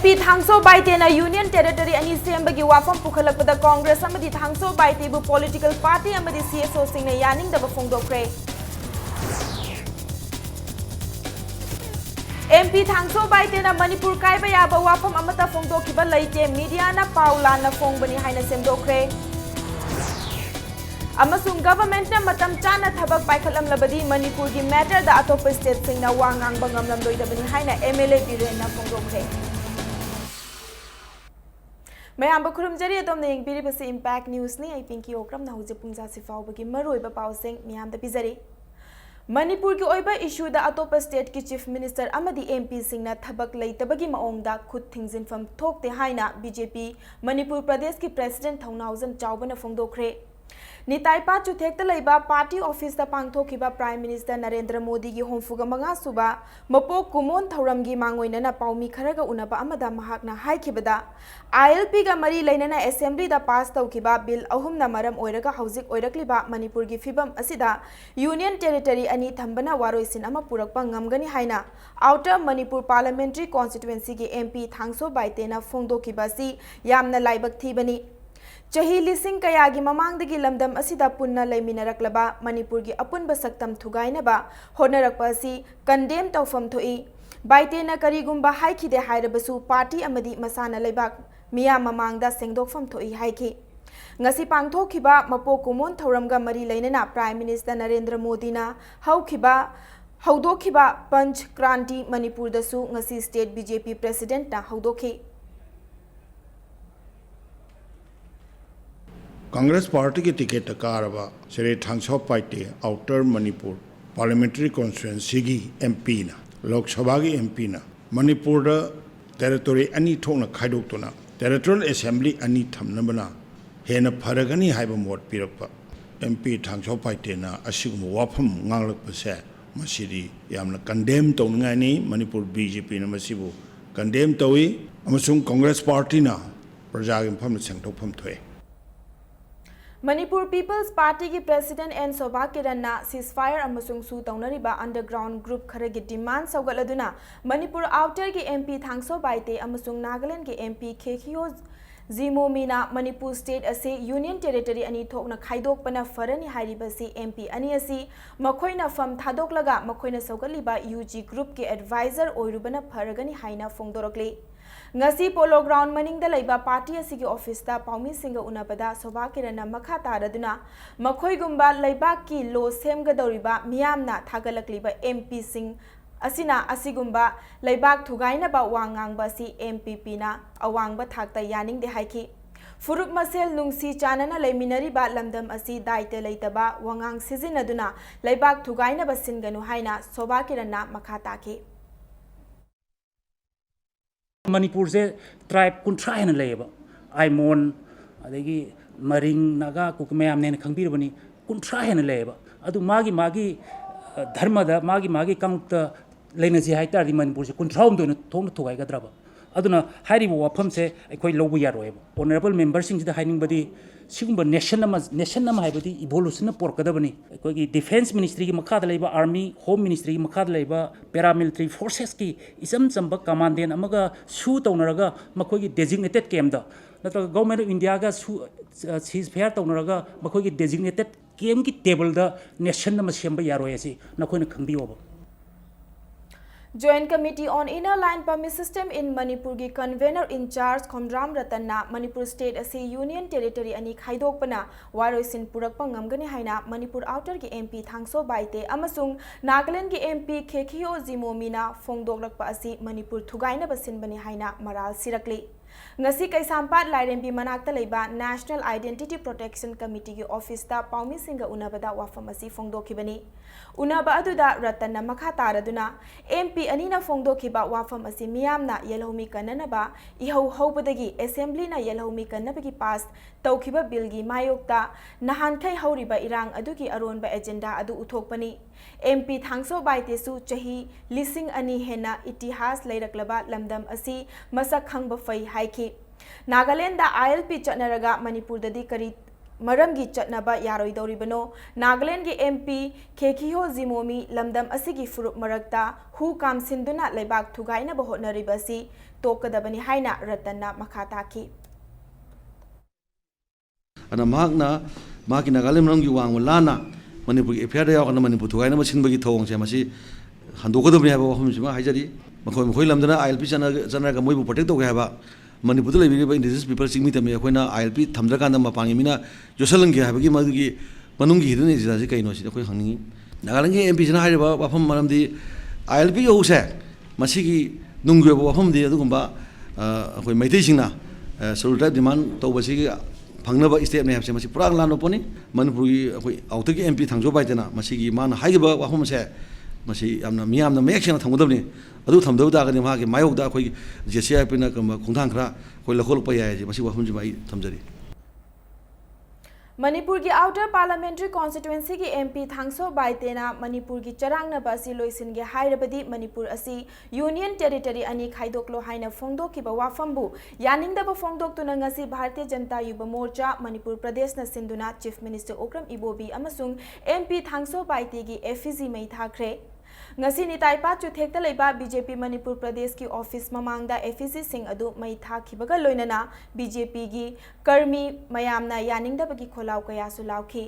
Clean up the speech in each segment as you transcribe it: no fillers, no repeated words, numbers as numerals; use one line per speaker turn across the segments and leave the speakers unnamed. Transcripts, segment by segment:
MP Thangso Baitena Union Territory ani sembagi wafam pukhalakpada Congress amadi Thangso Baite bu political party amadi CSO singna yaning daba phongdokre. MP Thangso Baitena Manipur kaiba yaba wafam amata phongdokiba laite media na paula na phongbani haina semdokre. Amasung government na matam chana thabak paikhalam labadi Manipur gi matter da atop state singna wangang bangamlam loidabani haina MLA biren na phongdokre. मैं खुरम जरी अदम ने young बसे impact news ने आई पिंकी ओक्रम ना हुजे पुंजा सिफाउबगी मरोइबा पाउसेंग मियाम the पिजरी Manipur की ओइबा issue the Atop state की chief minister अमदी MP सिंगना थबक लेतबगी मओंगदा खुद थिंगजिनफम थोकते हाइना BJP Manipur Pradesh की प्रेसिडेंट थौनाउजन चावबना फोंगदोखरे निताइपा चुथेक्ता लैबा पार्टी ऑफिस दा पांगथोखिबा प्राइम मिनिस्टर नरेंद्र मोदी की होमफुगा मंगा सुबा मपो कुमोन थौरमगी मांगोइनना पाउमी खरगा उनबा अमदा महाकना हाइखिबदा आईएलपी गा मरी लैनना असेंबली दा पास तौखिबा बिल अहुमना मरम ओइरगा हौजिक ओइरक्लिबा मणिपुर की फिबम असिदा यूनियन टेरिटरी अनि थंबना वारोइसिन अमा पुरकपा ngamgani हाइना आउटर मणिपुर पार्लियामेंट्री कॉन्स्टिट्यूएंसी की एमपी थांगसो बाइतेना फोंगदोखिबासी यामना लाइबक थीबनी चही लिसिंग कयागी ममांगदगी लमदम असिदा पुन्ना लैमिनरक्लबा मणिपुर की अपुनब सक्तम थुगाइनबा होनरक्पा असि कंडेम तौफम थोई बाइतेना करीगुंबा हाइखिदे हाइरबसु पार्टी अमदी मसाना लैबाक मिया ममांगदा सेंगदोकफम थोई हाइखि ngasi pangthokhiba mapo kumon thauramga mari leinana prime minister narendra modi na haudokhiba panch kranti manipur dasu ngasi state bjp president na haudokhi
Congress party के टिकट कारबा Shri Thangso Paite outer Manipur parliamentary constituency की एमपी ना लोकसभा की MP ना Manipur territory अनी थोना खाइदोक्तोना territorial assembly अनी थमनबना हेन फरगनी HYBE मोट पिरक्पा एमपी थांगसो पाइटे ना असिगुम वाफम nganglakpase masidi yamna condemn tawngani Manipur BJP ना मसिबु condemn तवी अमसुंग कांग्रेस पार्टी ना प्रजा के फम सेंगथोफम थोए
मणिपुर पीपल्स पार्टी की प्रेसिडेंट एन शोभा किरण सीजफायर अमसुंग सु तौनरिबा अंडरग्राउंड ग्रुप खर की डिमांड सौगलदुना मणिपुर आउटर की एमपी थांगसो बाइते अमसुंग नागालैंड की एमपी खेखियो जिमोमीना मणिपुर स्टेट असे यूनियन टेरिटरी अनि थोकना खाइदोकपना फरनी हारिबसी एमपी अनि असि मखोइना फम थादोकलगा मखोइना सौगलिबा यूजी ग्रुप के adviser ओइरुबना फरगनी हाइना फोंगदोरकले ngasi polo ground maningda laiba party asigi office ta paumi singa unabada sobha kirana makha taraduna makhoi gumba laiba ki lo semgadoriba miyamna thagalakliba mp sing asina asigumba laibak thugaina ba wangang ba si mpp na awangba thakta yaning de haiki furuk masel nungsi chanana leiminari ba lamdam asi daite leitaba wangang sizinaduna laibak thugaina ba singanu haina sobha kirana makha taki
Manipur से tribe कुंट्रा है लेबा आइमोन अदगी मरिंग नागा कुकमयाम ने खंगबीरबनी कुंट्रा है लेबा अदु मागी मागी धर्मदा मागी मागी काउंट लेनसी हाइतारदी मणिपुर से कुंट्राम दोन थोंग थोगाइगद्राबा अदुना हारिबो वाफम से अखोय लौबु यारोयबा ऑनरेबल मेंबर सिंग सिदा हाइनिंगबदी सिगुंबा नेशन नम हाइबदी इवोल्यूशन पोरकदबनी अखोयगी डिफेंस मिनिस्ट्री की मखाद लेबा आर्मी होम मिनिस्ट्री की मखाद लेबा पैरामिलिटरी फोर्सेस की इसम चंबा कमांडेंट अमगा सु तौनरगा मखोयगी डेजिग्नेटेड कैम्प दा नत्र गवर्नमेंट ऑफ इंडिया का सु सीज फेयर तौनरगा मखोयगी डेजिग्नेटेड कैम्प की टेबल दा नेशन नम सेंबा यारोयसी नखोयना खंबियोबा
Joint Committee on Inner Line Permit System in Manipur की convener in charge Khomram Ratanna Manipur State असे Union Territory अनि खाइदोकपना वारोइसिन पुरकपा ngamgani हाइना Manipur Outer की MP थांगसो बाइते अमसुंग नागालैंड की MP खेखियो जिमोमीना फोंगदोकलकपा असि Manipur थुगाइना बसिनबनी हाइना मराल सिरकली ngasi kaisampad lairempi manakta leiba National Identity Protection Committee की ऑफिस ता पाउमी सिंगा उनबदा वाफम असि फोंगदोखिबनी उनबा अदुदा रतन मखा तारदुना MP अनिना फोंगदोखिबा वाफम असि मियामना येलहोमी कन्ननबा इहौ हौबदगी असेंबली ना येलहोमी कन्नबगी पास तौखिबा बिल की मायोक्ता नहानखै हौरिबा इरांग अदुगी अरोनबा एजेंडा अदु उथोकपनी MP थांगसो बाइतेसु चही लिसिंग अनि हेना इतिहास लैरक्लबा लमदम असि मसक खंगबा फै हाइखि नागालैंड दा ILP चनरगा मणिपुर ददी करी मरमगी चटनबा यारोइदौरिबनो नागालैंड के एमपी खेखिहो जिमोमी लमदम असिगी फुरुप मरक्ता हु कामसिंदुना लेबाक थुगाइनबा होटनरिबसी तोकदबनी हाइना रतनना मखा ताकी
अना महाकना माकी नागालैंड मरमगी वांग लाना मणिपुर एफआईआर यावकना मणिपुर थुगाइनबा सिनबगी थोंगसे मसी हंदोकदबनी हाबा वफमसिमा हाइजरी मखोय मखोय लमदना आईएलपी चनरगा मोइबु प्रोटेक्ट तौगे हाबा मणिपुर इंडिजिनस पीपल सिंह मीतमी अखोना आईएलपी थमद्रकांदा मपांगी मीना जोसलंगे हाबगी मदुगी मनुंगी हिदन इजिदासी कइनो सि अखोय हंगी नागालैंड के एमपी जना हाइबा वाफम मरमदी आईएलपी यौसे मसिगी नुंगवेबो वाफमदी अदुगुंबा अखोय मैतैसिंगना सोल्टा डिमांड तौबसिगी फंगनबा स्टेप ने हाबसे मसि पुरा लानो पोनी मणिपुर की अखोय आउटकी एमपी थांजो बाइतना मसिगी मान हाइबा वाफमसे मसी यामना मियामना मेक्सेना थंगदबनी अदु थमदब दागनि मागे मायोगदा अखोय जेसीआईपी ना खोंथांग खरा अखोय लखोलप याय मसी वाफमजि माई थमजरी
मणिपुर की आउटर पार्लियामेंट्री कॉन्स्टिट्यूएंसी की एमपी थांगसो बाइतेना मणिपुर की चरांगनबा असि लोइसिनगे हाइरबदी मणिपुर असि यूनियन टेरिटरी अनि खाइदोकलो हाइना फोंदोकिबा वाफमबु यानिंगदबा फोंदोक्तुना ngasi भारतीय जनता युवा मोर्चा मणिपुर प्रदेश न सिंधुना चीफ मिनिस्टर ओक्रम इबोबी अमसुंग एमपी थांगसो बाइतेगी एफईजी मई थाखरे ngasi ni taipa chuthekta leiba BJP Manipur Pradesh की ऑफिस ममांगदा एफईजी सिंह अदु मई थाखिबगा लोइनना बीजेपी की कर्मी मयामना यानिंगदबगी खोलाव कयासु लावखी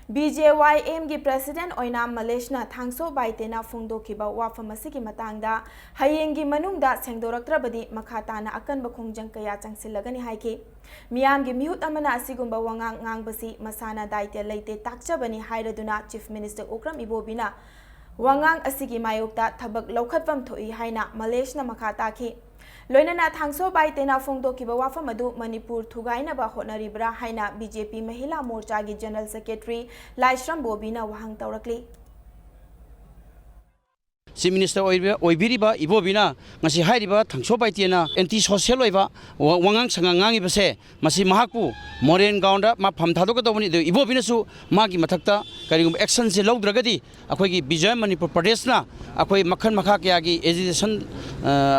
बीजेवाईएम की प्रेसिडेंट ओइनाम मलेशना थांगसो बाइतेना फोंदोखिबा वाफम असिगी मतांगदा हयेंगी मनुंगदा सेंगदोरक्त्रबदी मखाताना अकनबा खोंजंग कया चंगसिलगनी हाइखी मियाम की मिहुत अमना असिगुंबा वंगांग ngangbasi masana daite leite takchabani hairaduna chief minister Okram इबोबिना वांगांग असिगी मायोक्ता थबक लौखतफम थोई हाइना मलेशना मखा ताखी लोइनना थांगसो बाइतेना फोंदोकिबा वाफम अदु मणिपुर थुगाइनबा होटनरिब्रा हाइना बीजेपी महिला मोर्चा की जनरल सेक्रेटरी लाइश्रम बोबीना वहांग तौरकली
चीफ मिनिस्टर ओइबिरिबा इबोबिना ngasi hairiba thangso baitiena anti social oiba wangang sangangangi base masi mahakpu moren gaunda ma pham thadok tawni de ibobina su magi mathakta karingum action se lawdragadi akhoi gi bijay manipur pradesh na akhoi makhan makha kya gi agitation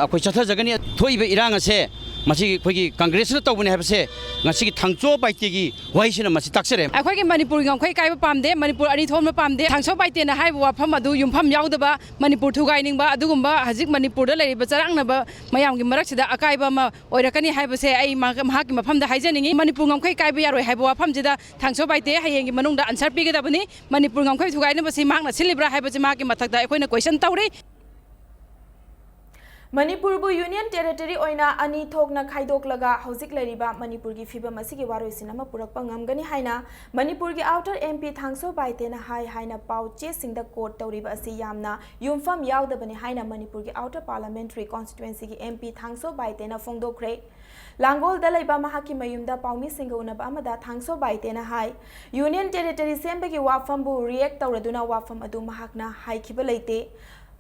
akhoi chatha jagani thoibe irang ase masi khoi gi congress na tawbani habse ngasi gi thangso baiti gi waisina masi taksere
akhoi gi manipur ngam khoi kai ba pamde manipur ani thom pamde thangso baitiena haibu wafam adu yumpham yaudaba manipur थुगाइनिंग अदुगुंबा हजिक मणिपुर लेरिबा चरांगनबा मयामगी मरक्सिदा अकाइबा मा ओइरकनी हाइबसे आई महाकी मफमदा हाइजनिंगी मणिपुर ngमखै काइबा यारोय हाइबा वाफमजिदा थांगसो बाइते हायेंगी मनुंगदा आंसर पिगदबनी मणिपुर ngमखै थुगाइनबसि मागना सिलिब्रा हाइबसे माकी मथकदा अखोइना क्वेश्चन तौरे
मणिपुरबु यूनियन टेरिटरी ओइना अनि थोकना खाइदोकलगा हौजिक लेरिबा मणिपुर की फिबम असिगी वारोइसिनमा पुरकपा ngमगनी हाइना मणिपुर की आउटर एमपी थांगसो बाइतेना हाइना पाउचे सिंगदा कोट तौरिबा असि यामना युमफम यावदबनी हाइना मणिपुर की आउटर पार्लियामेंट्री कॉन्स्टिट्यूएंसी की एमपी थांगसो बाइतेना फोंदोखरे लांगोल दलैबा महाकी मयुमदा पाउमी सिंग उनबा अमदा थांगसो बाइतेना हाइ यूनियन टेरिटरी सेम्बगी वाफमबु रिएक्ट तौरदुना वाफम अदु महाकना हाइखिबा लेते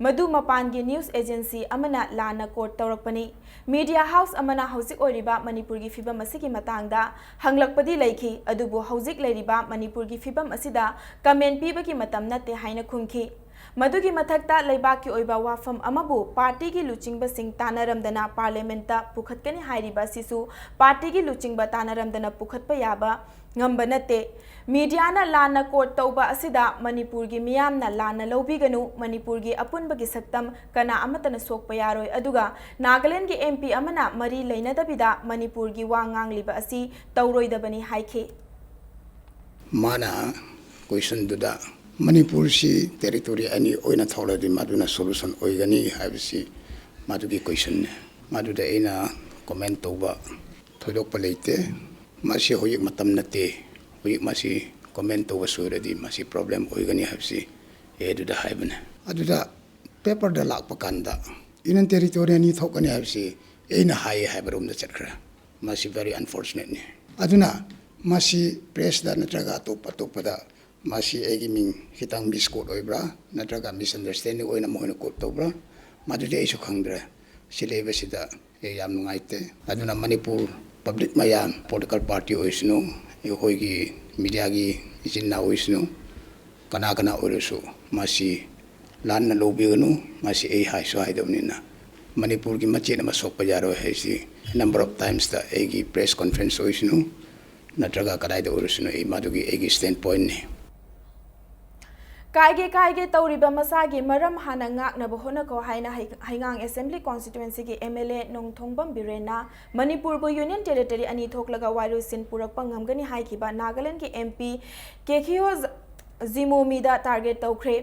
मधु मपान की न्यूज एजेंसी अमना लाना कोट तौरपनी मीडिया हाउस अमना हौजिक ओरिबा मणिपुर की फिबम असिगी मतांगदा हंगलकपदी लेखी अदुबु हौजिक लेरिबा मणिपुर की फिबम असिदा कमेंट पीबगी मतम नते हाइना खुमखी मधुगी मथक्ता लेबाक की ओइबा वाफम अमबु पार्टी की लुचिंगबा सिंग तानारमदना पार्लियामेंट पुखतकनी हाइरिबा सिसु पार्टी की लुचिंगबा तानारमदना पुखतपा याबा ngamba nate media na lana court tauba asida manipur gi miyam na lana lobiganu manipur gi apunba gi saktam kana amatana sokpa yaroi aduga nagaland gi mp amana mari leina dabida manipur gi wangang liba asi tauroi dabani haike
mana question duda manipur si territory ani oina tholadi maduna solution oigani habisi madugi question maduda ina comment tauba thodok paleite masi hoyik matam nate hoyik masi comment to wasuradi masi problem oigani habsi eduda haibana aduda paper da lak pakanda inan territory ni thokani habsi eina hai haibarum da chakra masi very unfortunate ni aduna masi press da natraga topa da masi egi ming hitang biscuit oibra natraga misunderstanding oina mohina ko tobra madude isu khangdra sileba sida e yam ngaite aduna manipur public mayam political party oisnu yohoigi media gi ijinna oisnu kana orusu masi lanna lobiganu masi ei hai so haidamnina manipur gi machena masok pajaro haisi number of times the egi press conference oisnu नत्रगा कदाइदा ओरसनो A मादुगी एगी stand point ने
कायगे तौरीबा मसागी मरम हाना ngaknaba honako haina haingang assembly constituency gi MLA nongthongbam birena manipur bu union territory ani thoklaga wairusin purakpa ngamgani haikiba Nagaland gi MP Kekhiyo Zimomi da target tawkhre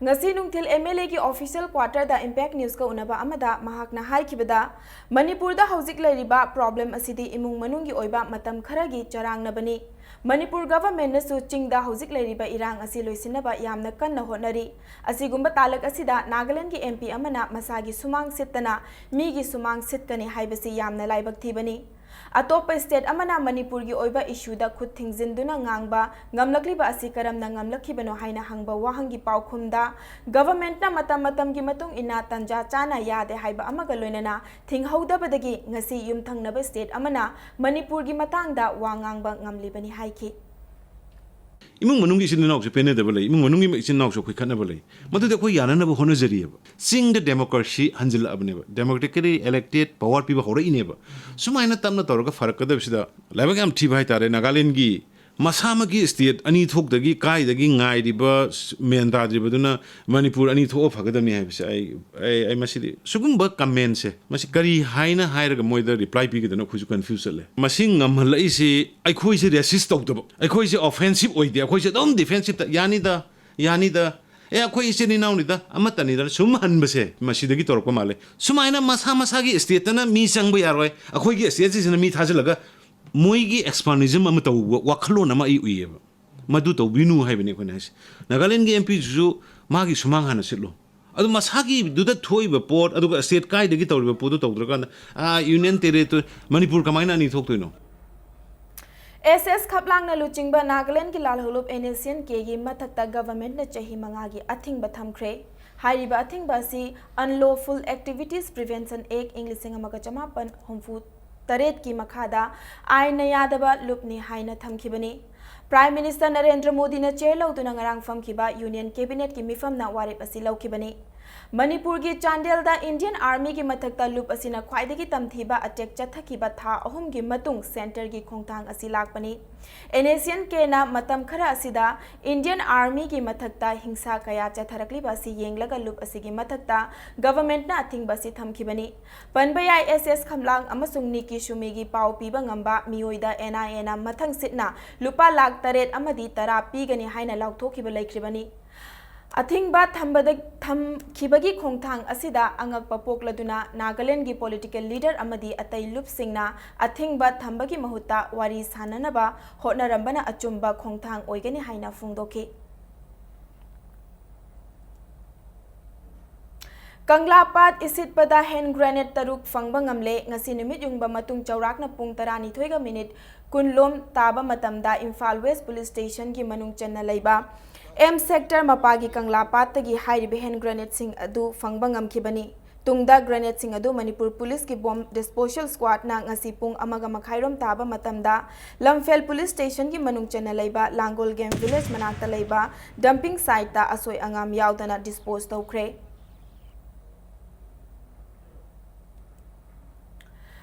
ngasi nungthil MLA gi official quarter da impact news ka unaba amada mahakna haikibada manipur da hojik lairiba problem asidi imung manungi oiba matam khara gi charangnabani Manipur government nasu chingda hojik lairiba irang asi loisinaba yamna kanna honari asigumba talak asida Nagaland gi MP amana masagi sumang sittana migi sumang sitkani haibasi yamna laibak thibani Atopa state amana Manipur gi oiba issue da khut thingjinduna ngangba ngamlakliba asi karamna ngamlakhibano haina hangba wahangi paukhumda government na matam gi matung ina tanja chana yade haiba amaga loinana thinghaudabadagi ngasi yumthangnaba state amana Manipur gi matangda wangangba ngamlibani haiki
imung manungi isin nauk se pene de balai imung manungi isin nauk so khoi khana balai madu de khoi yana na bo hono jari ba sing the democracy hanjil abne ba democratically elected power piba hore ine ba sumaina tamna torga farak kada bisida laba gam thi bhai tare Nagaland gi masama gi state ani thok dagi kai dagi ngai riba men da dibaduna Manipur ani tho phagadami hai bisa ai masidi sugum ba comment se masi kari haina hairaga moida reply pi gidana khuju confuse le masing ngamhal ai se ai khoi se resist tok do ai khoi se offensive oi dia khoi se dom defensive ta yani da khoi se ni naw ni da amata ni da sum han base masidagi torok pa male sumaina masa gi state na mi sang ba yaroi akhoi gi state se na mi thajalaga moigi expanism am to wakhlo na ma i uieba madu to binu haibani khone has Nagaland gi MP ju magi sumang hana silo adu masagi duda thoiba port adu state kai dagi tawriba podo tawdra union territory Manipur kamaina ni thoktoino
SS khaplang na luchingba Nagaland gi lalhulup NSN ke gi mathakta government na chahi manga gi athingba thamkhre hairiba athingba si unlawful activities prevention act English amaga chamapan homfu taret ki makhada aina yadaba lupni haina thamkhibani Prime Minister Narendra Modi na chair lauduna ngarang famkhiba Union Cabinet ki mifam na warip asi laukhibani Manipur gi Chandel da Indian Army gi mathakta lup asina khwaidagi tamthiba attack chathakiba tha ahum gi matung center gi khongthang asi lakpani NSN ke na matam khara asida Indian Army gi mathakta hingsa kaya chatharakliba si yenglaga lup asigi mathakta government na athingba si thamkhibani panbayai SS khamlang amasung niki shumi gi pau piba ngamba mioida NIA na mathang sitna lupa lak taret amadi tara pigani haina lauthokhiba laikhribani Athingba Khibagi Khongthang Asida Angakpa Pokladuna Nagaland gi political leader Amadi Atai Lup Singna Athingba Thambagi Mahuta Wari Sananaba Hotnarambana Achumba Khongthang Oigani Haina Fungdoki Kanglapat Isitpada hand grenade taruk fangba ngamle ngasi numit yungba matung chaurakna pung 12 minute kunlom taba matamda Imphal West Police Station gi manung chenna leiba M sector mapagi Kanglapat tagi hairibe hand grenade sing adu fangba ngamkhibani tungda grenade sing adu Manipur Police ki bomb disposal squad na ngasi pung amaga makhairom taba matamda Lamphel Police Station gi manung chenna leiba Langol Game Village manakta leiba dumping site ta asoi angam yaudana dispose tawkhre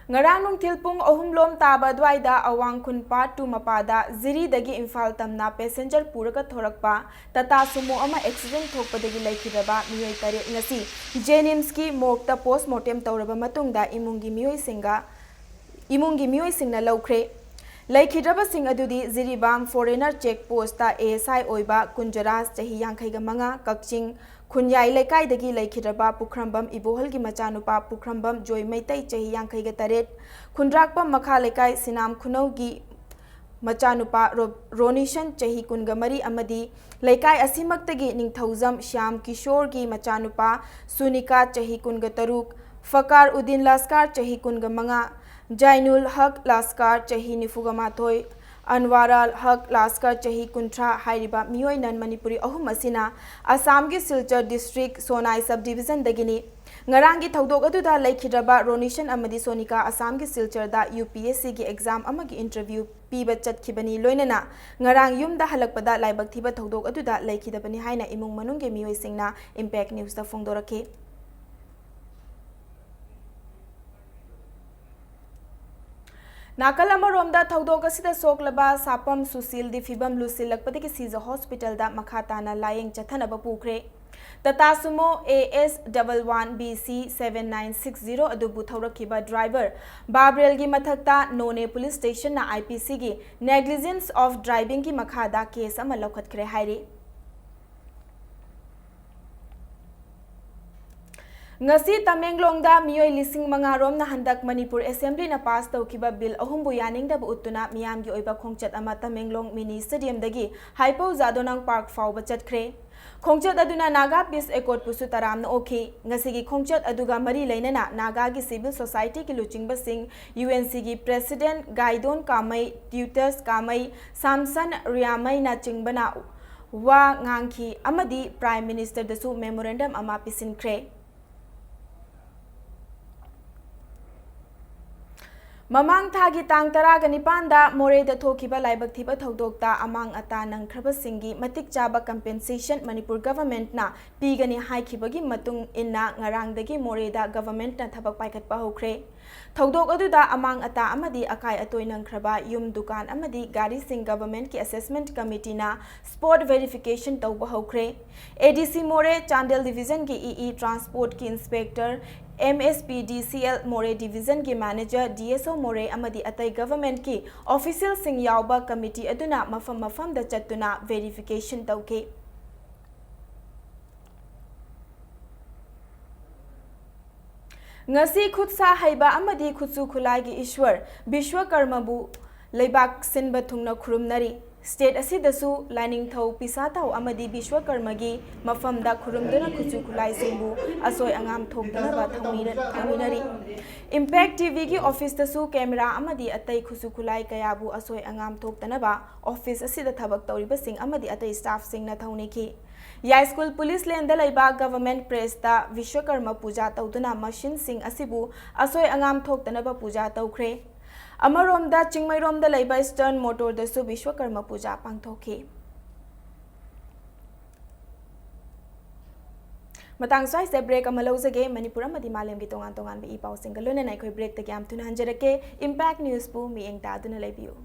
Ngarang nung tilpung ohumlom taba dwaida awang kunpa tu mapada ziri dagi Imphal tamna passenger puraka thorakpa tata sumo ama accident thokpadagi laikhiraba miyoi tare ngasi Jenims ki mokta postmortem tawraba matungda imungi miyoi singna laukhre laikhiraba sing adudi Ziribam foreigner check post ta ASI oiba Kunjaras chahi 59 Kakching Khunyai Laikai dagi laikhiraba Pukhrambam Ibohal gi machanupa Pukhrambam Joy Maitai chahi 58 Khundrakpam Makha Laikai Sinam Khunau gi machanupa Ronishan chahi 23 amadi Laikai asimaktagi Ningthaujam Shyam Kishore gi machanupa Sunika chahi 23 Fakar Uddin Laskar chahi 25 Jainul Haq Laskar chahi 94 Anwara Haq Laskar chahi 30 hairiba miyoi nan Manipuri ahum asina Assam gi Silchar district Sonai subdivision dagini ngarangi thaudok aduda laikhiraba Ronishan amadi Sonika Assam gi Silchar da UPSC gi exam amagi interview piba chatkhibani loinana ngarang yumda halakpada laibak thiba thaudok aduda laikhidabani haina imung manung ge miyoi singna Impact News da phongdorakhe नाकल अमरोमदा थौदोक असिदा सोकलबा Sapam Sushil the फिबम लुसिलकपदि सीजा hospital दा मखाताना लायेंग चथनब पुखरे Tata Sumo AS11BC 7960 अदुबु थौरखिबा driver बाबरेल की मथक्ता नोने police station ना IPC की negligence of driving की मखादा case अमा लौखतखरे हाइरे ngasi Tamenglongda miyoi lising mangarom na handak Manipur Assembly na pass tawkiba bill ahumbu yaning da utuna miyam gi oiba khongchat ama Tamenglong mini stadium dagi Hypo Zadonang Park fawba chatkre khongchat aduna Naga Peace Accord pusu taram na okhi ngasi gi khongchat aduga mari lainana Naga gi civil society ki luchingba sing UNC gi president Gaidon Kamai tutors Kamai Samson Riamai na chingbana wa ngangki amadi prime minister dasu memorandum ama pisinkre Mamang thagi tang taraga nipanda Moreda thokiba laibak thiba thodokta amang ata nangkhraba singi matik chaba compensation Manipur government na pigani haikibagi matung inna ngarangdagi Moreda government na thabak paikhatpa hokre thodok aduda amang ata amadi akai atoi nangkhraba yum dukan amadi gari sing government ki assessment committee na spot verification tawba hokre ADC More Chandel division ki EE transport ki inspector MSPDCL More division ki manager DSO More amadi atai government ki official sing yauba committee aduna mafam da chatuna verification tawke ngasi khutsa haiba amadi khutsu khulai gi Ishwar Vishwakarma bu leibak sinba thungna khurumnari state asidasu lining thau pisa thau amadi Vishwakarma gi mafamda khurumduna khutsu khulai singbu asoi angam thokdana ba thaminari Impact TV ki office tasu camera amadi atai khutsu khulai kayabu asoi angam thokdana ba office asida thabak tawriba sing amadi atai staff sing na thauni ki Ya school police lenda laiba government press ta Vishwakarma puja tawduna machine sing asibu asoi angam thokdana ba puja tawkhre Amaromda Chingmairomda laiba Eastern Motor dasu Vishwakarma puja pangthokhi matang swai se break amalozage Manipur amadi malem gi tongan bi pau single lone nai khoi break ta gyam tuna hanjarake Impact News pu mi engta aduna laibiu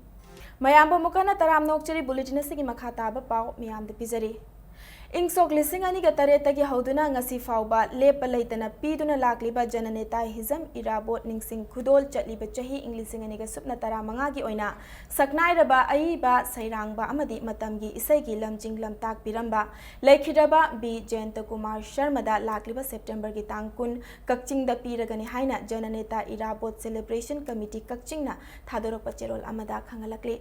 mayamba mukana taram nokchari bulletin asigi makhata ba pau miyam de pizari Ingsok lising ani gatare tagi hauduna ngasi fauba lepa leitana piduna lakliba jananeta hizam irabot ningsing khudol chatliba chahi inglising ani ga supna tara manga gi oina saknai raba aiba sairangba amadi matamgi isai gi lamjing lamtak piramba leikhidaba B Jayanta Kumar Sharma da lakliba September gi tangkun kakching da piragani haina jananeta irabot celebration committee kakching na thadorok pacherol amada khangalakli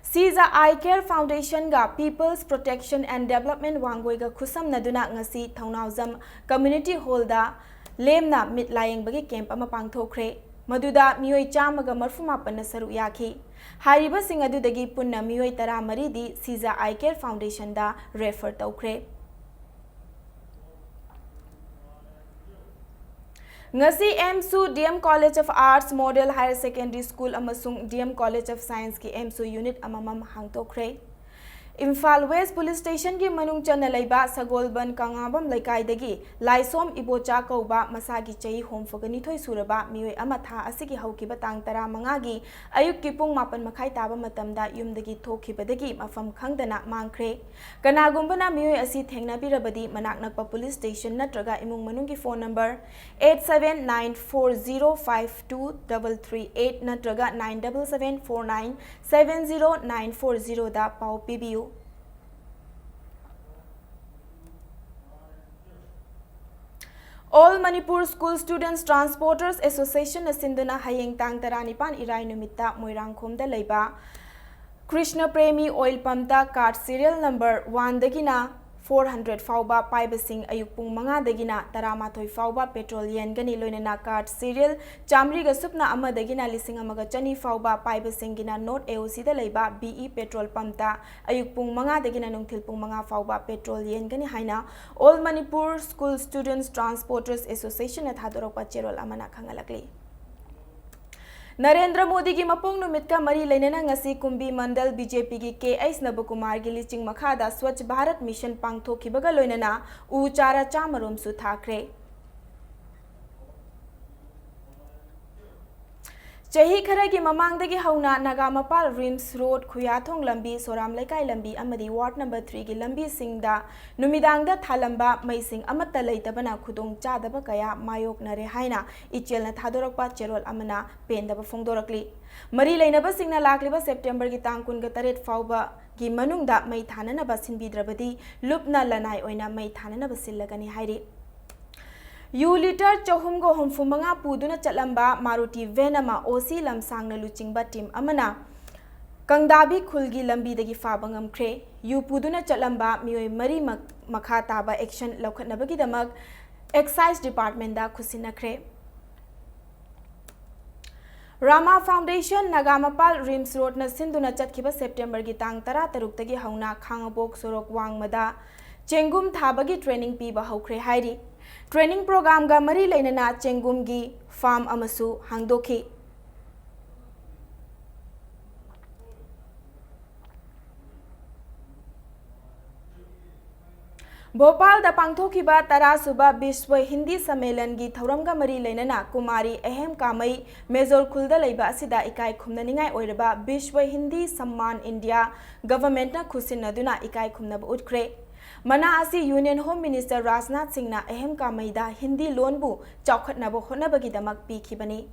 Siza Eye Care Foundation ga People's Protection and Development Wangoi ga khusam naduna ngasi Thaunawjam Community Hall da lemna mitlayeng bagi camp ama pangthokre maduda miyoi chamaga marfumapan na saru yakhi hariba sing adudagi punna miyoi tara mari di Siza Eye Care Foundation da refer tawkhre ngasi MSU DM College of Arts Model Higher Secondary School amasung DM College of Science ki MSU unit amamam hangtokre Imphal West Police Station ki manung chana laiba Sagolban Kangabam laikai dagi Laisom Ibocha kauba masagi chai home fogani thoi suraba mioi ama tha asigi haukiba tang tara mangagi ayuk ki pung mapan makhai taba matamda yumdagi thokibadagi mafam khangdana mangkhre kanagumbana mioi asi thengna birabadi manak nakpa police station natraga imung manung ki phone number 8794052338 natraga 9774970940 da pau pibiu All Manipur School Students Transporters Association Asindana Hayeng Tang Taranipan Irai Numita Moirangkhom da Leiba Krishna Premi Oil Pump da card serial number 1 dagina 400 fauba paibasing ayukpung manga dagina taramathoi fauba petrol yen gani loinana card serial chamri ga supna ama dagina lising amaga chani fauba paibasing gina note AOC da leiba BE petrol pump ta ayukpung manga dagina nungthilpung manga fauba petrol yen gani haina All Manipur School Students Transporters Association athadorokpa cherol amana khangalakli Narendra Modi ki mapong numit ka mari lainana ngasi kumbi mandal BJP ki KS Nabakumar gi liching makhada Swachh Bharat Mission pangthokibaga loinana u chara chamarom su thakre Chahi kharagi mamangdagi hauna Nagamapal Rims Road Khuyathong Lambi Soram Laikai Lambi amadi Ward number 3 gi lambi singda numidangda thalamba maising amatta leitabana khudong chadaba kaya mayoknare haina ichelna thadorakpa cherol amana pendaba phongdorakli mari leinaba singna lakliba September gi tang kun ga taret fauba gi manungda mai thanana ba sinbidrabadi lupna lanai oina mai thanana ba sillagani hairi yu liter chahumgo humfumanga puduna chalamba Maruti Venama Osi lamsangna luchingba team amana Kangdabi khulgi lambi dagi fabangam kre yu puduna chalamba mioi mari makha taba action laukhatnabagi damak excise department da khusina kre Rama Foundation Nagamapal Rims Road na sinduna chatkiba September gi tang 13 tagi hauna khangabok sorok wangmada chengum thabagi training piba haukre hairi Training program ga mari lainana chengum gi farm amasu hangdokhi Bhopal da pangthokiba tarasuba Bishwa Hindi Sammelan gi thauram ga mari lainana Kumari Ahem Kamai Major Khulda leiba asida ikai khumnaningai oiraba Bishwa Hindi Samman India government na khusinaduna ikai khumnaba utkre Mana asi Union Home Minister Rajnath Singh na Ahem Kamaida Hindi loan bu chaukhatnaba hotnabagi damak pikhibani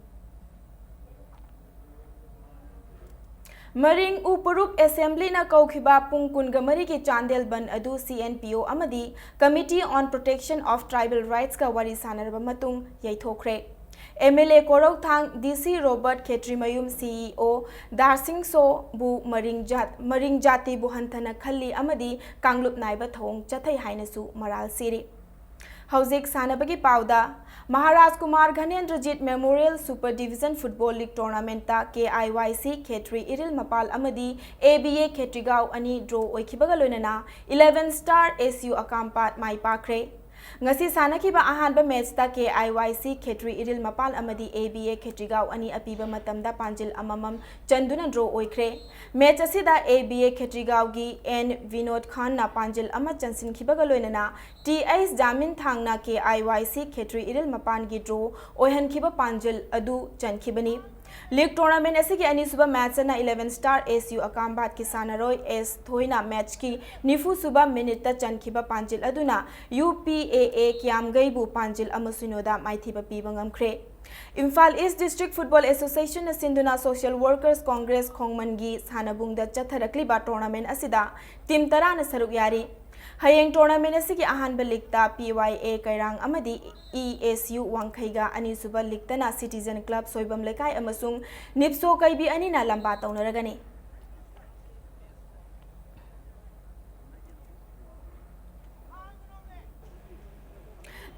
Maring Upurup Assembly na kaukhiba pungkun gamari ki Chandel ban adu CNPO amadi Committee on Protection of Tribal Rights ka wari sanarba matung yaithokre MLA Korok Thang DC Robert Ketrimayum CEO Darsing So bu Maring Jati bu hantana khalli amadi Kanglup naiba thong chathai hainasu maral siri Hauzik sanabagi pauda Maharaj Kumar Ghanendrajit Memorial Super Division Football League Tournament ta KIYC Khetri Iril Mapal amadi ABA Khetrigau ani draw oikhibaga loinana 11 star SU Akampat mai pakre ngasi sanakiba ahanba match ta KIYC Khetri Iril Mapal amadi ABA Khetrigau ani apiba matamda panjil amamam chanduna draw oikre match asida ABA Khetrigau gi N Vinod Khan na panjil ama chansin khibaga loinana TS Jamin Thangna KIYC Khetri Iril Mapan gi draw oihan khiba panjil adu chankhibani League tournament asigi ani suba match na 11 star SU Akambat ki sanaroi S thoina match ki nifu suba minute ta chankhiba panjil aduna UPAA Kiamgai bu panjil amasinoda maithiba pibangam khre Imphal East District Football Association na Sinduna Social Workers Congress Khongmangi Sanabungda chatharakliba tournament asida team tara na saruk yari Hayeng tournament asigi ahanba league PYA Kairang amadi ESU Wangkhaiga ani suba league na Citizen Club Soibam Lekai amasung Nipso Kaibi ani na lamba taunaragani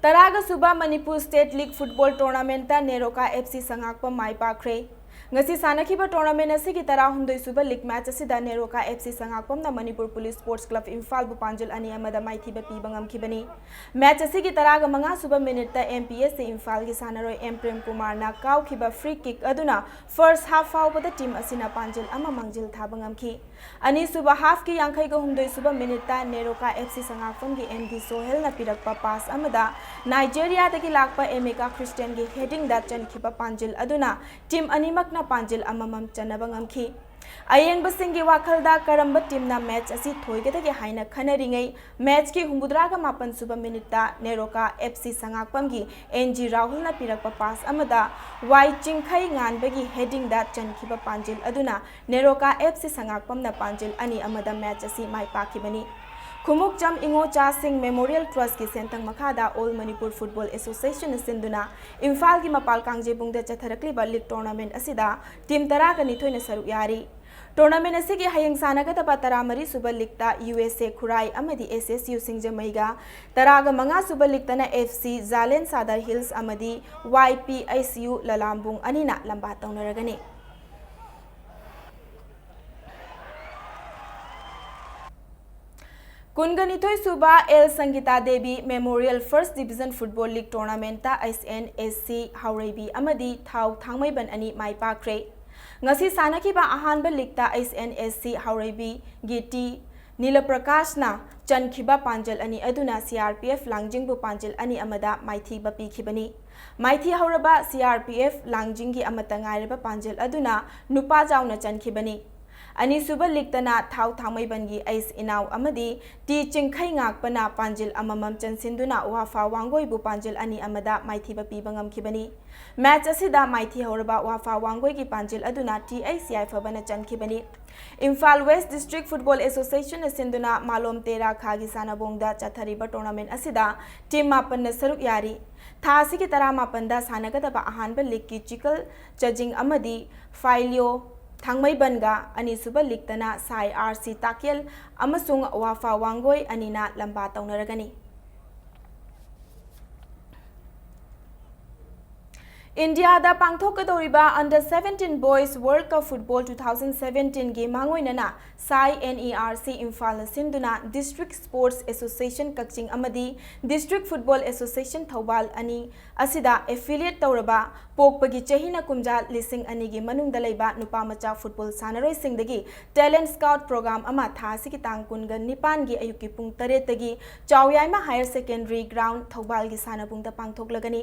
Taraga suba Manipur State League Football Tournament ta Neroka FC sangakpa mai pakre ngasi sanakhiba tournament asigi tara humdoi suba league match asida Neroka FC sangakpam na Manipur Police Sports Club Imphal bu panjil ani amada maithiba pibangam khibani match asigi taraga manga suba minute ta MPS se Imphal gi sanaroi M Prem Kumar na kaw khiba free kick aduna first half fawbada team asina panjil ama mangjil thabangam khi ani suba half ki yankhai ga humdoi suba minute ta Neroka FC sangakpam gi MD Sohel na pirakpa pass amada Nigeria dagi lakpa Emeka Christian gi heading da chan khiba panjil aduna team animak na panjil amamam chanabangam khi ayeng basingi wakhalda karamba team na match asi thoigedagi haina khanaringai match ki humbudra ga mapan suba minute ta Neroka FC sangakpam gi NG Rahul na pirakpa pass amada Y Chingkhai nganbagi heading da chankhiba panjil aduna Neroka FC sangakpam na panjil ani amada match asi mai pakhibani Khumuk Cham Ingo Cha Singh Memorial Trust ki sentang makhada All Manipur Football Association sinduna Imphal gi mapal kangjebung da chatharakliba league tournament asida team tara ka nithoina saruk yari tournament asigi hayeng sanaga taba taramari suba league ta USA Khurai amadi SSU Singjamaiga taraga manga suba league tana FC Zalen Sadar Hills amadi YPICU Lalambung anina lamba taunaragani Kunganithoi Suba El Sangita Devi Memorial First Division Football League Tournament ta SNSC Haureibi amadi Thau Thangmai ban ani mai pakre ngasi sanakhiba ahanba league ta SNSC Haureibi giti नीलप्रकाशना चनखिबा पांजल अनि अदुना CRPF लांजिंगबु पांजल अनि अमदा माइथीबा पीखिबनी माइथी हौरबा CRPF लांजिंगी अमता ngairaba पांजल अदुना नुपा जावना चनखिबनी अनीसुबा लिक्तना थाव थांगमैबनगी ऐस इनाव अमदी T चिंखै ngakpana पांजिल अममम चनसिंदुना वाफा वांगोइबु पांजिल अनि अमदा माइथीबा पीबा ngamkhibani match असिदा माइथी हौरबा वाफा वांगोइगी पांजिल अदुना TICI फबना चनखिबनी Imphal west district football association सिंधुना मालोम तेरा खागी सानाबोंगदा चथरीबा टूर्नामेंट असिदा टीम मापन सरुक यारी थासी की तरा मापनदा सानगदबा अहानबा लीग की चिकल जजिंग अमदी फाइलियो थांगमैबनगा अनीसुबा लीगतना साई RC ताकेल अमसुंग वाफा वांगोई अनीना लंबा तौनरगनी इंडिया दा पांगथोकदौरिबा under 17 boys world cup football 2017 गे मांगोइनना साई NERC इम्फाल सिंधुना डिस्ट्रिक्ट स्पोर्ट्स एसोसिएशन कक्चिंग अमदी डिस्ट्रिक्ट फुटबॉल एसोसिएशन थौबाल अनि असिदा एफिलिएट तौरबा पोकपगी चहिना कुमजा लिसिंग अनि गे मनुंगदा लैबा नुपा मचा फुटबॉल सानरोय सिंगदगी टैलेंट स्काउट प्रोग्राम अमा थासी की तांग कुनगा निपान गे अयुकी पुंग 3 तगी चावयाइमा हायर सेकेंडरी ग्राउंड थौबाल गी सानाबुंगदा पांगथोकलगनी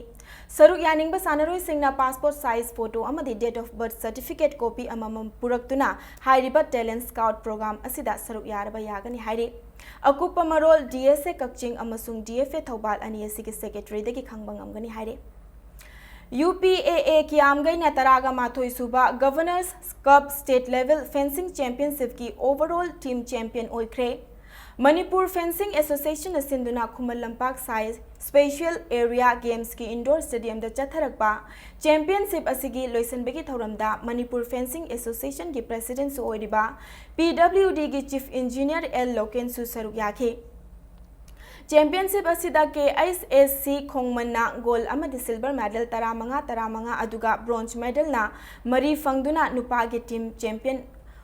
सरुक यानिंगबा सानरोय सिंगना पासपोर्ट साइज फोटो अमदी date of birth certificate copy अममम पुरक्तुना हाइरिबा टैलेंट स्काउट प्रोग्राम असिदा सरुक यारबा यागनी हाइरे अकुप्पा मरोल DSA कक्चिंग अमसुंग DFA थौबाल अनि एसी के सेक्रेटरी दगी खंगबा ngamgani हाइरे UPAA कियामगैना तरागा माथोई सुबा governors cup state level fencing championship की ओवरऑल टीम चैंपियन ओइख्रे मणिपुर फेंसिंग एसोसिएशन सिंधुना खुमल लंपाक साइज स्पेशल एरिया गेम्स की इंडोर स्टेडियम दा चथरकपा चैंपियनशिप असिगी लोइसनबेगी थौरमदा मणिपुर फेंसिंग एसोसिएशन की प्रेसिडेंट सु ओइरिबा PWD की चीफ इंजीनियर L लोकेन सु सरुक याखे चैंपियनशिप असिदा KSSC खोंगमन्ना गोल्ड अमदी सिल्वर मेडल 15 अदुगा ब्रोंज मेडल ना मरी फंगदुना नुपागी टीम चैंपियन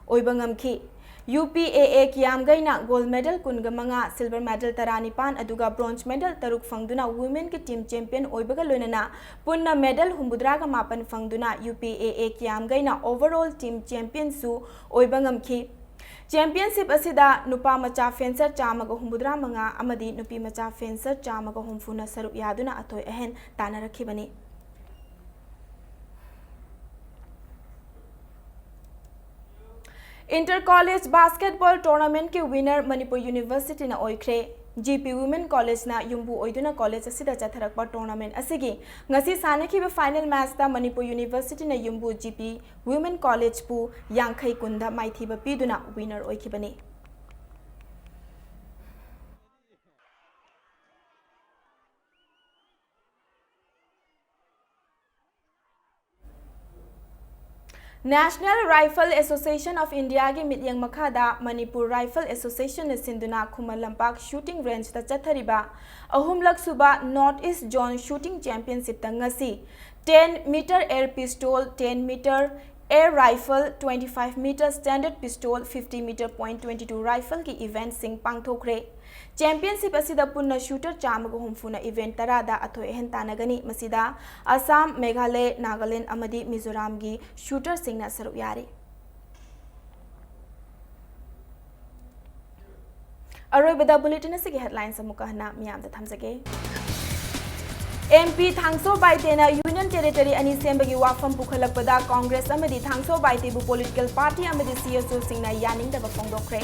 ओइबा ngamखी UPAA कियामगैना गोल्ड मेडल 15 सिल्वर मेडल 19 अदुगा ब्रोंज मेडल 3 फंगदुना वुमेन की टीम चैंपियन ओइबगा लोइनना पुन्ना मेडल 9 फंगदुना UPAA कियामगैना ओवरऑल टीम चैंपियन सु ओइबा ngamखी चैंपियनशिप असिदा नुपा मचा फेंसर 195 अमदी नुपी मचा फेंसर 150 सरुक यादुना अथोय अहन ताना रखिबनी इंटर कॉलेज बास्केटबॉल टूर्नामेंट के विनर मणिपुर यूनिवर्सिटी ना ओइख्रे GP वुमेन कॉलेज ना युंबु ओइदुना कॉलेज असिदा चथरकपा टूर्नामेंट असिगी ngasi सानखिबा फाइनल मैच दा मणिपुर यूनिवर्सिटी ना युंबु GP वुमेन कॉलेज पु यांखै कुंदा माइथीबा पीदुना विनर ओइखिबनी national rifle association of India की मित्यंग मखादा मणिपुर राइफल एसोसिएशन सिंधुना खुमल लंपाक शूटिंग रेंज ता चथरिबा अहुमलक सुबा north east zone shooting championship तंगसी 10 metre air pistol 10 metre air rifle 25 metre standard pistol 50 metre .22 rifle की इवेंट सिंग पांगथोखरे चैंपियनशिप असिदा पुन्ना शूटर 450 इवेंट तरादा अथोय एहन तानगनी मसिदा असम मेघालय नागालैंड अमदी मिजोराम की शूटर सिंगना सरुक यारी अरोइबदा बुलेटिन से हेडलाइंस अमुका हना मियाम दा थमजगे MP थांगसो बाइतेना यूनियन टेरिटरी अनि सेंबगी वाफम पुखलकपदा कांग्रेस अमदी थांगसो बाइतेबु पॉलिटिकल पार्टी अमदी CSO सिंगना यानिंगदबा फोंदोखरे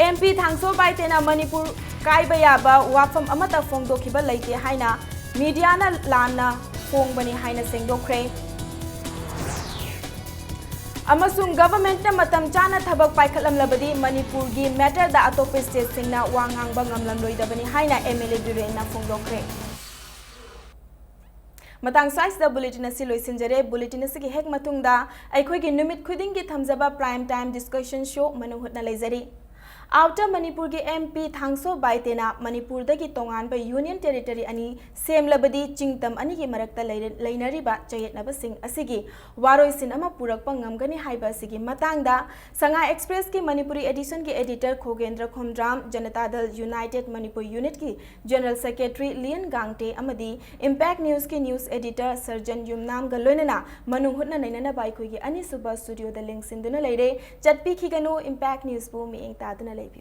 MP थांगसो बाइतेना मणिपुर काइबा याबा वाफम अमता फोंदोखिबा लैते हाइना मीडियाना लाना फोंबनी हाइना सेंदोखरे अमसुंग गवर्नमेंट मतम चाना थबक पाइखलमलबदी मणिपुर की मैटर दा अतोप स्टेट सिंगना वांगांगबा ngamlamloidabani हाइना MLA बिरेना फोंदोखरे मतंग साइज दा बुलेटिन असि लोइसिनजरे बुलेटिन असि की हेक मतुंगदा अखोई की निमित खुदिंग की थमजबा प्राइम टाइम डिस्कशन शो मनु हुतना लेजरी आउटर मणिपुर के एमपी थांगसो बाइतेना मणिपुर दगी तोंगान बा यूनियन टेरिटरी अनि सेमलबदी चिंगतम अनि की मरक्ता लेनरिबा चयेतनबा सिंग असिगी वारोइसिन अमा पुरकपा ngamgani haiba asigi matangda Sanga Express की मणिपुरी एडिशन के editor खोगेंद्र खोमद्राम Janata Dal United Manipur unit की जनरल सेक्रेटरी लियन गांगटे अमदी इंपैक्ट न्यूज के न्यूज एडिटर सर्जन युमनाम गलोइनना मनुंग हुटना नैनना बाइखोगी अनि सुबह स्टूडियो द लिंक सिंदुना लेरे चटपी खिगनो इंपैक्ट न्यूज बु मिंग तादना